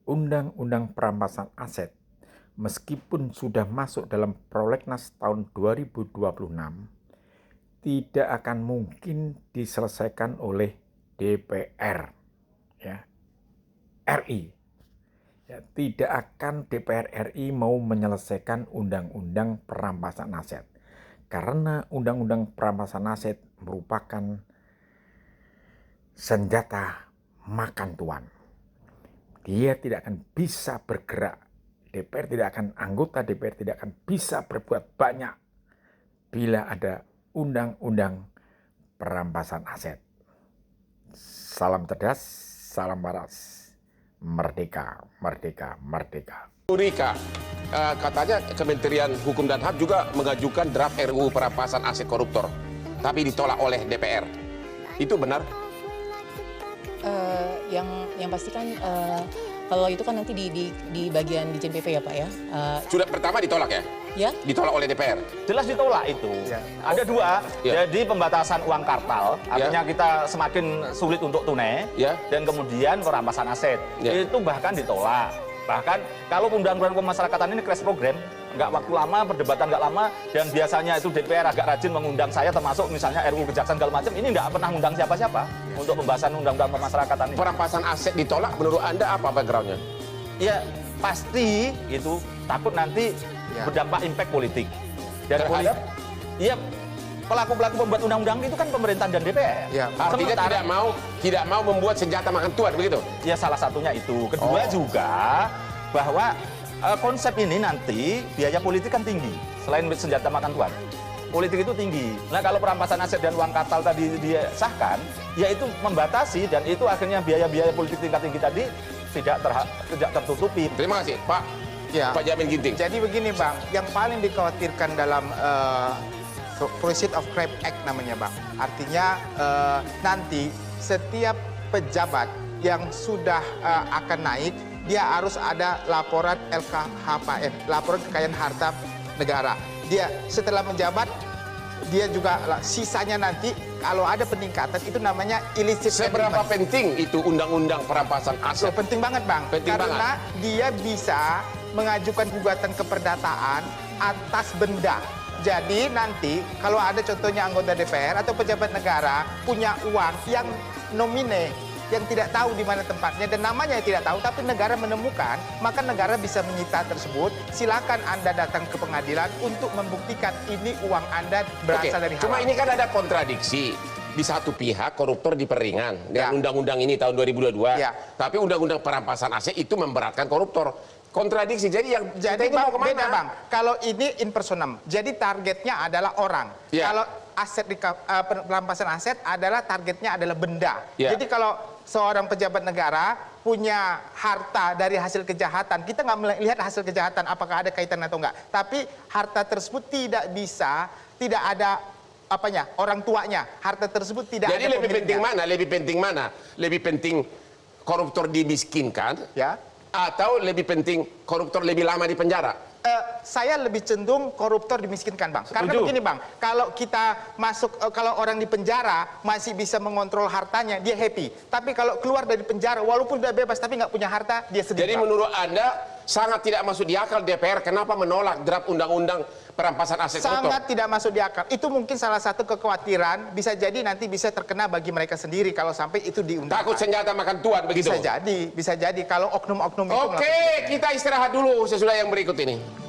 Undang-Undang Perampasan Aset, meskipun sudah masuk dalam prolegnas tahun 2026, tidak akan mungkin diselesaikan oleh DPR RI. Tidak akan DPR RI mau menyelesaikan Undang-Undang Perampasan Aset, karena Undang-Undang Perampasan Aset merupakan senjata makan tuan. Dia tidak akan bisa bergerak. Anggota DPR tidak akan bisa berbuat banyak bila ada undang-undang perampasan aset. Salam cerdas, salam waras. Merdeka, merdeka, merdeka. Rika, katanya Kementerian Hukum dan HAM juga mengajukan draft RUU perampasan aset koruptor, tapi ditolak oleh DPR. Itu benar? Yang pasti kan kalau itu kan nanti di bagian di JNPP ya Pak ya. Sudah pertama ditolak ya? Ya. Ditolak oleh DPR? Jelas ditolak itu. Ya. Ada dua, jadi pembatasan uang kartal, artinya kita semakin sulit untuk tunai, dan kemudian perampasan aset. Itu bahkan ditolak. Bahkan kalau undang-undang pemasyarakatan ini crash program, nggak waktu lama, perdebatan nggak lama, dan biasanya itu DPR agak rajin mengundang saya, termasuk misalnya RUU Kejaksaan segala macam, ini nggak pernah undang siapa-siapa untuk pembahasan undang-undang pemasyarakatan ini. Perampasan aset ditolak, menurut Anda apa background-nya? Ya pasti itu takut nanti berdampak impact politik. Dan terhadap? Iya, pelaku-pelaku pembuat undang-undang itu kan pemerintah dan DPR. Ya, artinya tidak mau membuat senjata makan tuan, begitu? Ya salah satunya itu. Kedua juga bahwa konsep ini nanti biaya politik kan tinggi. Selain senjata makan tuan, politik itu tinggi. Nah kalau perampasan aset dan uang kartal tadi disahkan, ya itu membatasi dan itu akhirnya biaya-biaya politik tingkat tinggi tadi tidak tertutupi. Terima kasih, Pak. Pak Jamin Ginting. Jadi begini Bang, yang paling dikhawatirkan dalam Proceed of Crime Act namanya Bang. Artinya nanti setiap pejabat yang sudah akan naik, dia harus ada laporan LKHPN, laporan kekayaan harta negara. Dia setelah menjabat, dia juga sisanya nanti kalau ada peningkatan itu namanya illicit. Seberapa penting itu undang-undang perampasan aset? Penting banget Bang, karena dia bisa mengajukan gugatan keperdataan atas benda. Jadi nanti kalau ada contohnya anggota DPR atau pejabat negara punya uang yang nomine, yang tidak tahu di mana tempatnya dan namanya tidak tahu, tapi negara menemukan, maka negara bisa menyita tersebut. Silakan Anda datang ke pengadilan untuk membuktikan ini uang Anda berasal dari halal. Cuma ini kan ada kontradiksi. Di satu pihak koruptor diperingan dengan undang-undang ini tahun 2022, tapi undang-undang perampasan aset itu memberatkan koruptor. Kontradiksi. Jadi itu mau kemana? Beda Bang. Kalau ini in personam, jadi targetnya adalah orang. Kalau aset perampasan aset adalah targetnya adalah benda. Jadi kalau seorang pejabat negara punya harta dari hasil kejahatan, kita nggak melihat hasil kejahatan apakah ada kaitan atau enggak. Tapi harta tersebut tidak ada orang tuanya. Harta tersebut tidak ada. Jadi lebih penting mana? Lebih penting koruptor dimiskinkan, atau lebih penting koruptor lebih lama di penjara? Saya lebih cenderung koruptor dimiskinkan Bang. Karena begini Bang, kalau kita kalau orang di penjara masih bisa mengontrol hartanya, dia happy. Tapi kalau keluar dari penjara, walaupun sudah bebas tapi nggak punya harta, dia sedih. Jadi menurut Anda sangat tidak masuk di akal DPR kenapa menolak draft undang-undang perampasan aset koruptor? Sangat tidak masuk di akal. Itu mungkin salah satu kekhawatiran, bisa jadi nanti bisa terkena bagi mereka sendiri kalau sampai itu diundangkan. Takut senjata makan tuan begitu? Bisa jadi kalau oknum-oknum itu. Oke, kita istirahat dulu sesudah yang berikut ini.